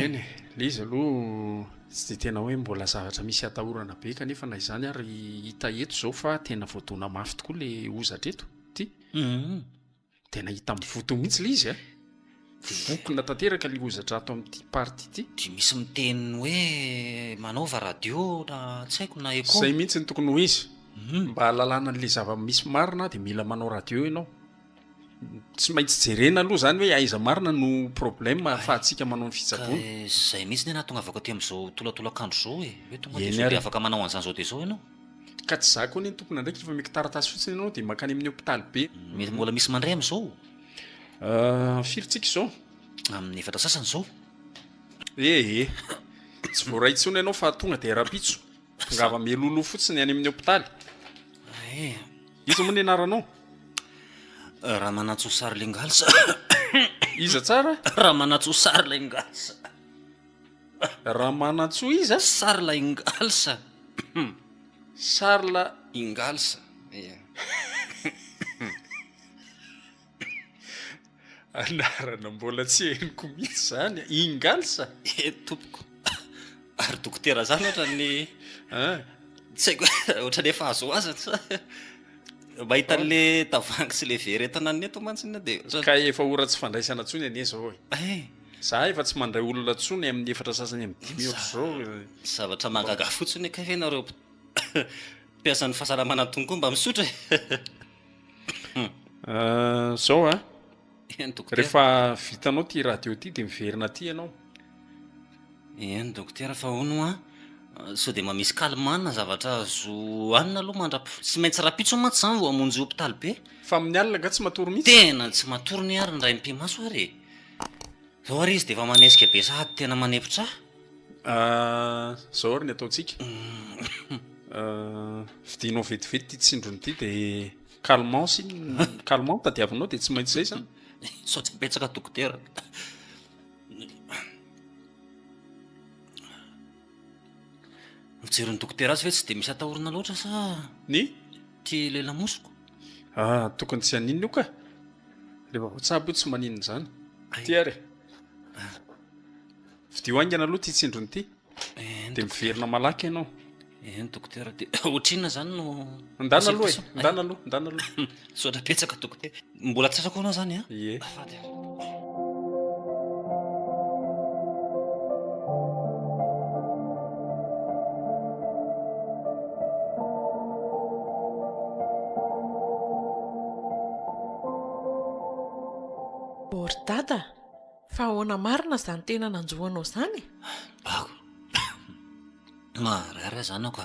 eny le izy aloha tsy dia tena hoe mbola zavatra misy atahorana be kanefa na izany ary hita eto zao fa tena voadona mafy tokoa le ozatra eto ty tena hita mivoto mihitsy le izy vokona tanteraka le ozatra ato amin'ity party ity dia misy miteny hoe manaova radio na tsy haiko na eko zay mihitsy ny tokony ho izy mba hahalalana n'le zava-misy marina dia mila manao radio ianao tsy maintsy jerena aloha zany hoe aiza marina no problème ahafahantsika manao ny fitsaboana zay mihitsy ny anatonga avaka ty amin'izao tolatolakandro zao hoe tonga dia afaka manao an'izany zao dia zao ianao ka tsy za koa ny tokony andraiky rehefa meky taratasy fotsiny ianao dia makany amin'ny hôpitaly be mety mbola misy mandray amin'izao firytsika izao amin'ny efatra sasany zao tsy voaray tsony ianao fa tonga dia rapitso tongava melolo fotsiny any amin'ny hôpitaly izy moa ny anaranao raha manatso sary le ngalsa iza tsara raha manatso sary la ingalsa raha manatsoa iza sary la ingalsa sarla ingalsa ia anarana mbola tsy heniko mihitsy zany ingalsa tompoko ary dokotera zany ohatra ny tsy haiko ohatra ny efa azo azany sa mahita an'le tavangy sy le veretina neto mantsina dia ka efa ora tsy fandraisana ntsony anie zao za efa tsy mandray olona ntsony amin'ny efatra sasany amin'ny 10 oatra zao zavatra mahagaga fotsiny ka venareo mpiasan'ny fahasalamana tongoa mba misotra zao a eny dokotera rehefa vitanao ty radio ty de miverina ty ianao eny dokotera fa hono a so de mamisy kalmana zavatra azo anina aloha mandrapo sy maintsy rapitso mantsy zany vo amonjy hopitaly be fa amin'ny alina nga tsy matory mihitsy tena tsy matory ny ary ny ray mpimaso ary zao ary izy de efa manesika be sahady tena manepitra zao ary ny ataontsika vidinao vetivety ty tsindrony ty de calmant sy calmant tadiavinao de tsy maintsy zay zany sao tsy petsaka dokotera mijery ny dokotera azy ve tsy de misy atahorana loatra sa ny ty lela mosoko tokony tsy haninona io ka rehefa voatsabo io tsy maninona zany ty ary vidio aingana aloha ty tsindrony ty de miverina malaky ianao eny dokotera de ohatrinona zany no ndana aloha ndana aloha sotra petsaka dokotera mbola tsatrako anao zany a ie ory dada fa ahoana marina zany tena nanjoanao zany bako marara zany ako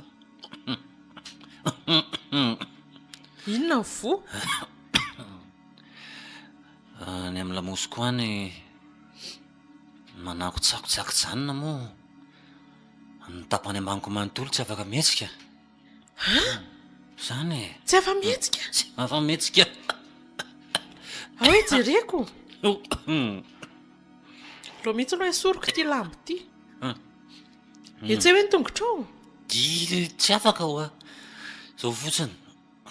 inona vo ny amin'ny lamosiko any manako tsakotsako-janona moa ny tapany ambaniko manontolo tsy afaka mihetsika zany tsy afa mihetsika tsy afa mihetsika ahoe jereko ro mihitsy no esoriko ty lambo ty etsy hoe ny tongotrao tsy afaka ho a zao fotsiny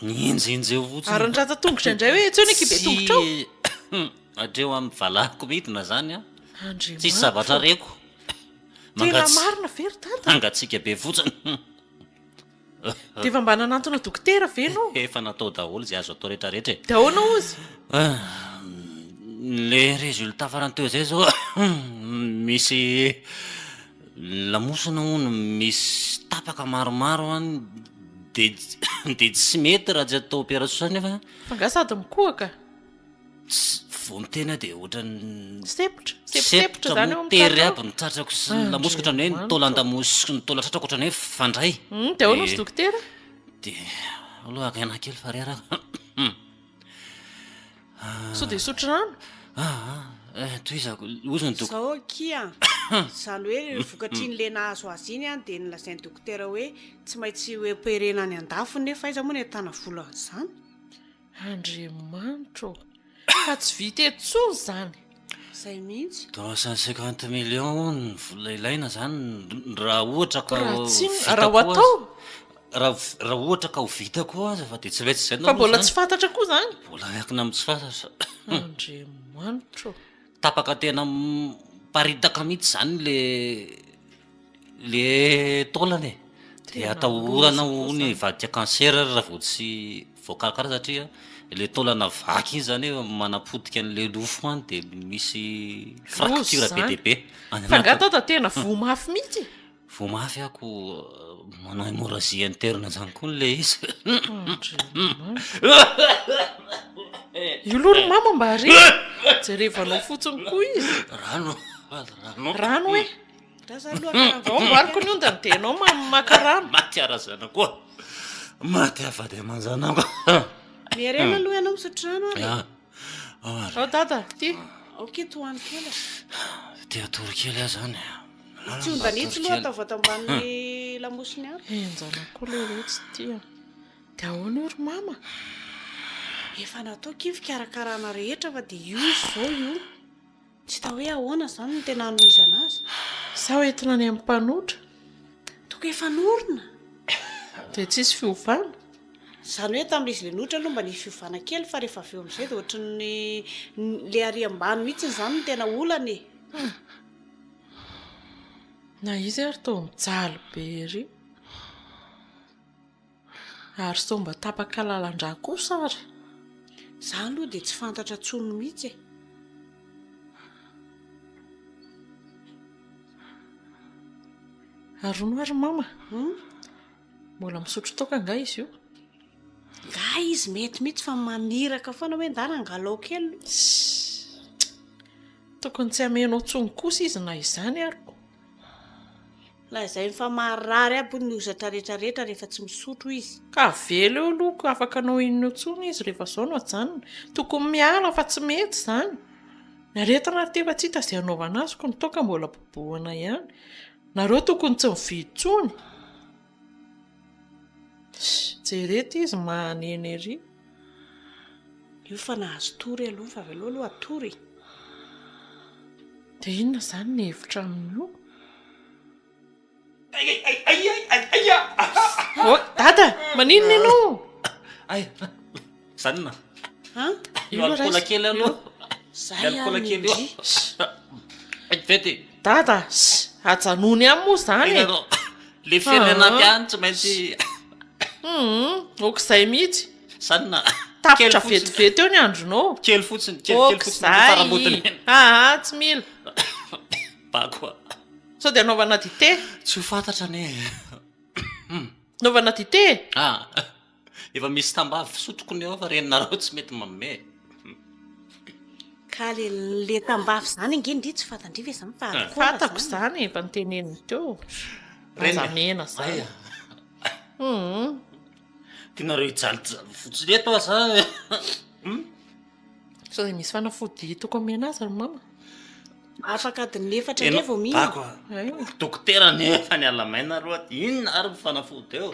nienjenjeo fotsiny ary ny rata tongotra indray hoe etsy hoe ny kibe tongotrao atreo amin'ny valahiko midina zany a andriamanitra tsisy zavatra reko tena marina very dada mangatsika be fotsiny de efa mba nanantona dokotera ve nao efa natao daholo zay azo atao rehetrarehetra de ahoana ozy le résultat farany teo zay zao misy lamosina hono misy tapaka maromaro any de tsy mety raha tsy atao opération nefa fa nga sady mikohaka vo mitena de ohatrany sepotra zany eo tery aby nitratrako sy lamosiko ohatrany hoe nitolan-damosiko nitola tratrako ohatrany hoe fandray de ahoana ozy dokotera de aloha akaina kely fa reraka so de sotrano toy izako ozony dok zao kia zany hoe vokatry ny le nahazo azy iny a de nylazainy dokotera hoe tsy maintsy hoe operena any andafo nefa iza moa ny atana vola zany andriamanitro fa tsy vita etsony zany zay mihitsy 250 millions ny vola ilaina zany raha ohatra ka raha ho atao raha ohatra ka ho vita koa aza fa de tsy vetsy zay fa mbola tsy fantatra koa zany mbola miakina amin'ny tsy fantatra andriamanitro tapaka tena paritaka mihitsy zany le taolany de atahorana ny vadika cancer raha vo tsy voakarakara satria le taolana vaky izy zany manapodika an'le lofo any de misy fracture be de be fa ngatao tena vo mafy mihitsy vo mafy ako manao hémorragie interne zany koa nle izy io loro mama mba re jerevanao fotsiny koa izy rano hoe mboariko ny onda nytenao maka rano matiara zana koa maty afady amanzanako mierena aloha ianao misotro rano ary ao dada ty aoketoany kely de atory kely a zany tsy ondanitsy loha atao vatamban'ny lamosiny ary enjana koa le retsy tia de ahoana ry mama efa nataoko iny fikarakarana rehetra fa dia io izy zao io tsy ta hoe ahoana izany no tena anohizana azy sa hoentina any amin'ny mpanotra toko efa norona dia tsisy fiovana izany hoe tamin'izy le notra aloha mba nisy fiovana kely fa rehefa avy eo amin'izay dia ohatrany le ariam-bany mihitsy izany no tena olana na izy ary tao mijaly be ry ary sao mba tapaka lalandra kosa ary za aloha dia tsy fantatra tsony mihitsy arono ary mama mbola misotro toka nga izy io nga izy mety mihitsy fa maniraka foana hoe ndana angalao kely tokony tsy hamenao tsony kosa izy na izany aryko la izay fa marary aby ny ozatra rehetrarehetra rehefa tsy misotro izy ka velo eo aloako afaka anao inona tsony izy rehefa zao no ajanona tokony miala fa tsy mety izany naretana tefa tsy hita izay anaovana azy ko ny toka mbola boboana ihany nareo tokony tsy mividy tsony jerety izy maneny ery io fa nahazo tory aloha fa avy aloha atory dia inona izany ny hevitra amin'io dada maninona ianao zanona io alikola kely aloha alikola kely vety dada ajanony any moa izany le firenanampy any tsy maintsy okizay mihitsy zanona tapitra vetivety eo ny andronao kely fotsiny okizay tsy mila bakoa sao dia anaovana dite tsy ho fantatra ne anaovana dite efa misy tambavy fisotroko ny eo fa reninareo tsy mety manome ka le tambavy izany ingendry tsy fantandriva izany fantako izany efa niteneniny teo azamena izany tianareo hijalyjaly fotsiny eto aza sao dia misy fanafody toko amena azy ry mama afaka adiny efatra nge vao mihina bako dokotera nefa ny alamaina aloha inona ary mifanafody eo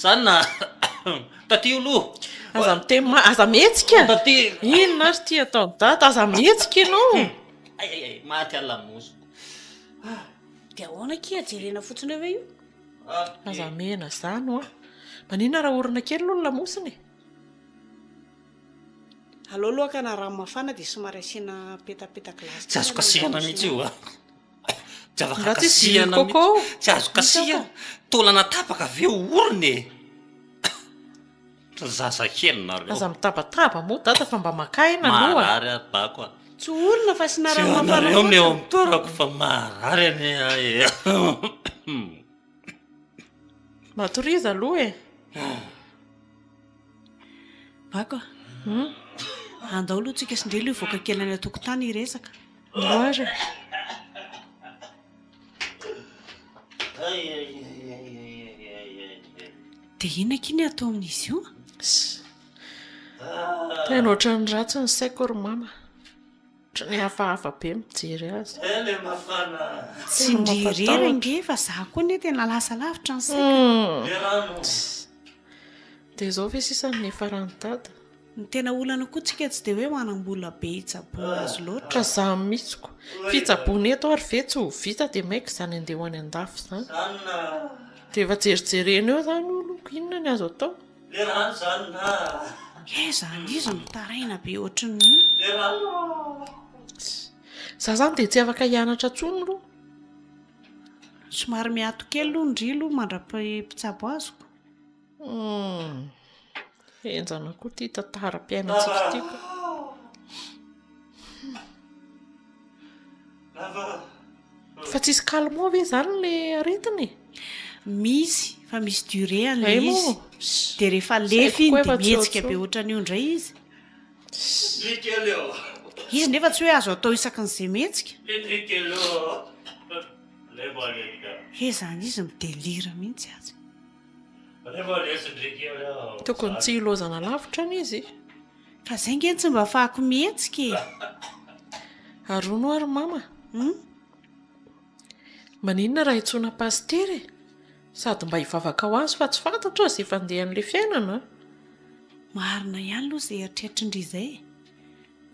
zanona taty oloha aza mihetsika inona ary ty ataony data aza mihetsika ianao maty alamoso dia ahoana ki ajerena fotsiny eo ve io aza mena izany maninona raha orina kely aloha ny lamosiny aloalohaka na rano mafana dia somary asiana petapetaka lasy tsy azo kasihana mihitsy io nga tsy sihana koko tsy azo kasia tolana tapaka avy eo oriny zaza kely nareo aza mitabataba moa data fa mba makaina aloha marary ary bako tsy orina fa asina rano mafana nareo ny eo mitorako fa marary ane matoriza aloha bako andao aloha tsika sindrelo io voaka kely any atokotany iresaka loary dia inona kiny atao amin'izy io tena ohatrany ratsy ny saiko ry mama ohatra ny hafahafa be mijery azy tsy ndrirera nge fa za koa ne tena lasa lavitra ny saiko dia zao ve sisan'ny efarany dada ny tena olana koa tsika tsy dia hoe manam-bola be hitsaboana azy loatra ka za mihitsiko fitsaboana eto ary ve tsy ho vita dia maika izany andeha ho any an-dafy izany dia efa jerijerena eo izany oloko inona ny azo atao zany izy mitaraina be ohatran'ny za zany dia tsy afaka hianatra tsony aloha somary miato kely aloha ndry aloha mandra-mpitsabo azoko enjana koa ty tantaram-piainatsika tiako fa tsisy kalmoa ve zany le aretiny misy fa misy duré an'lay izy dia rehefa lefy iny dia mihetsika be ohatran'io indray izy izy nefa tsy hoe azo atao isakan'izay mihetsika zany izy midelira mihitsy azy tokony tsy hilozana lavitra ny izy ka zay ngeny tsy mba fahako mihetsika arono ary mama maninona raha hitsoina pastery Sady mba hivavaka ho azy fa tsy fantatra azy efa andeha an'ilay fiainana. Marina ihany aloha izay eritreritrin'ndry izay.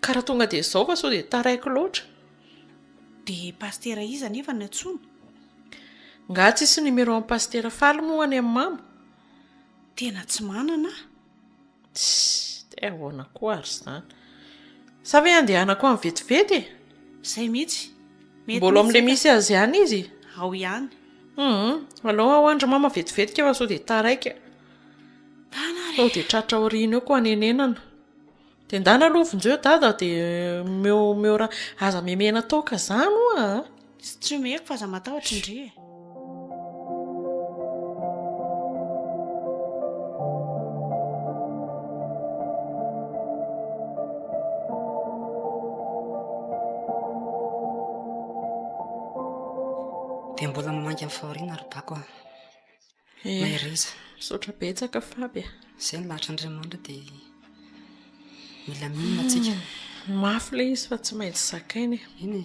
Ka raha tonga dia izao fa sao dia taraiko loatra. Dia pastera iza nefa ny antsoina? Nga tsisy nimero amin'ny pastera faly moa any amin'ny mama. Tena tsy manana. Dia ahoana koa ary izany. Sa ve andehanako amin'ny vetivety e? Izay mihitsy. Mbola amin'ilay misy azy ihany izy. Ao ihany. Alao ao andra mama vetivetika fa sao dia taraika. Sao dia tratra aoriana eo koa anenenana. Dia ndana lovinjeo dada dia meo raha aza memena toka izany oa. Sy tsy omeko fa aza matahotra indri. Dia mbola mamangy amin'ny fahoriana ry bako a. Mahireza. Misaotra betsaka Faby. Izay ny lahatra Andriamanitra dia mila minina antsika. Mafy ilay izy fa tsy maintsy zakainy. Iny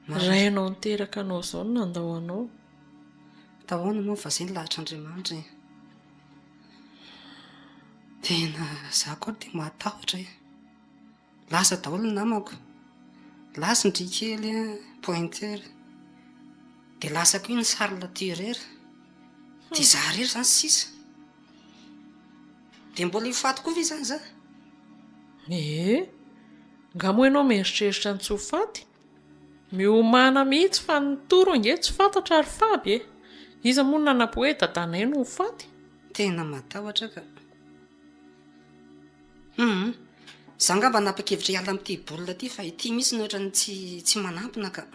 Rainao niteraka anao izao no nandao anao. tahoana moa fa izay ny lahatra Andriamanitra e. Tena za koa dia matahotra e. Lasa daholo ny namako. Lasa ndry kely pointeur. Dia lasa koa ny Charles Turer. Dia za rery izany sisa. Dia mbola hifaty koa ve izany za? Nga moa ianao mieritreritra ny tsy ho faty. Miomana mihitsy fa ny toro nge tsy fantatra ary Faby e. Iza moa nanapo hoe dadanay no ho faty. Tena matahotra ka. Za ngamba nanapa-kevitra hiala amin'ity bolina ity fa ity misy ny ohatrany tsy manampina ka.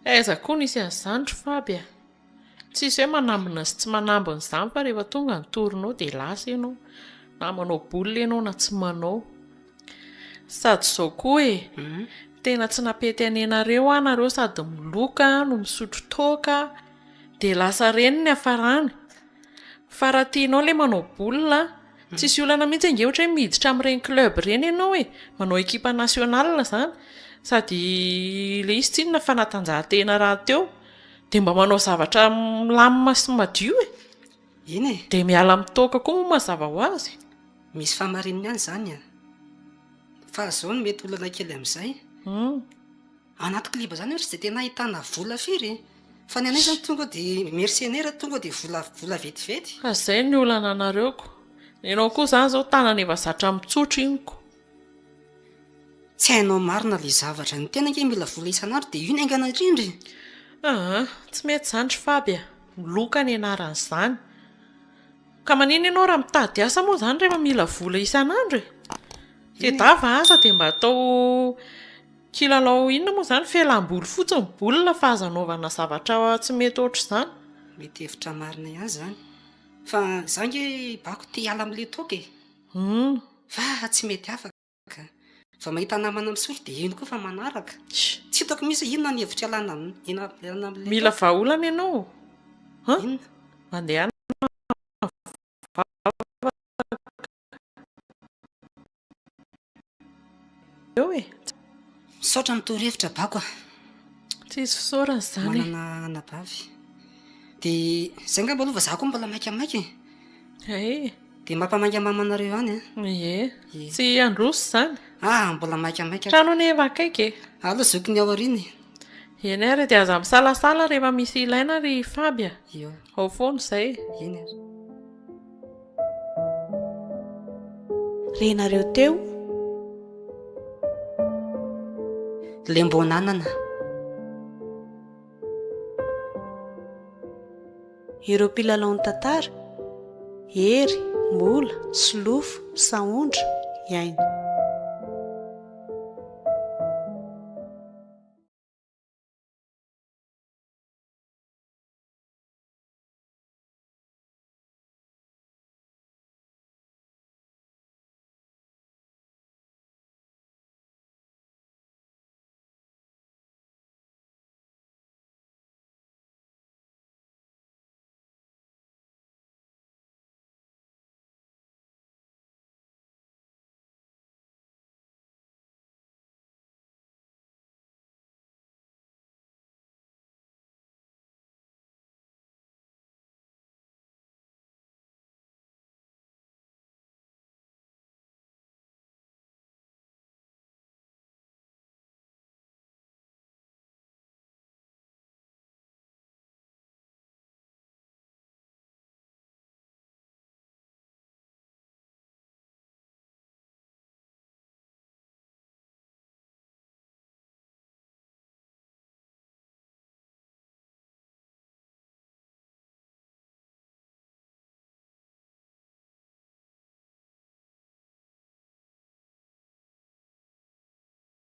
Aiza koa nisy an'izany ry Faby a. Tsisy hoe manambina sy tsy manambina izany fa rehefa tonga ny toronao dia lasa ianao. Na manao bolina ianao na tsy manao. Sady izao koa e. Tena tsy napety anenareo anareo sady miloka no misotro toaka dia lasa reny ny hafarany. Fa raha tianao ilay manao bolina, tsisy olana mihitsy ange ohatra hoe miditra amin'ireny club ireny ianao e. Manao ekipa nasionalina izany. Sady ilay izy tsinona fanatanjahantena raha teo dia mba manao zavatra milamina sy madio e. Iny e. Dia miala mitoka koa moa mazava ho azy. Misy fahamarinana ihany izany a. Fa izao no mety olana kely amin'izay. Anaty kliba izany ohatra tsy dia tena ahitana vola firy. Fa ny anay izany tonga dia mercenaire tonga dia vola vetivety. Fa izay ny olana anareoko. Ianao koa izany izao tanana efa zatra mitsotra inoko. Tsy hainao marina ilay zavatra ny tena nge mila vola isan'andro dia io ny aingana indrindra. Tsy mety izany ry Faby a. Miloka ny anaran'izany. Ka manina ianao raha mitady asa moa izany rehefa mila vola isan'andro e. Dia dava asa dia mba atao kilalao inona moa izany fialam-boly fotsiny bolina fa aza anaovana zavatra tsy mety ohatr' izany. Mety hevitra marina ihany izany. Fa za nge bako tia hiala amin'ilay toka e. Fa tsy mety afaka. Fa mahita namana misotro dia ino koa fa manaraka. Tsy hitako misy inona ny hevitra hialana amin'ilay. Mila vahaolana ianao. Inona? Mandeha eo e. Misaotra mitorihevitra bako a. Tsisy fisaorana izany. Manana anabavy. Dia izay ngamba aloha fa za koa mbola maikamaika e. Dia mampamanga mamanareo any a. Tsy androso izany. Mbola maikamaika. Trano neva akaiky e. Allo zokiny ao aoriana. Eny ary dia aza misalasala rehefa misy ilaina ry Faby a. Ao foana izay. Eny ary. Renareo teo Lembonanana. ireo mpilalao tantara, hery, mola, solofo, saondra, iaina.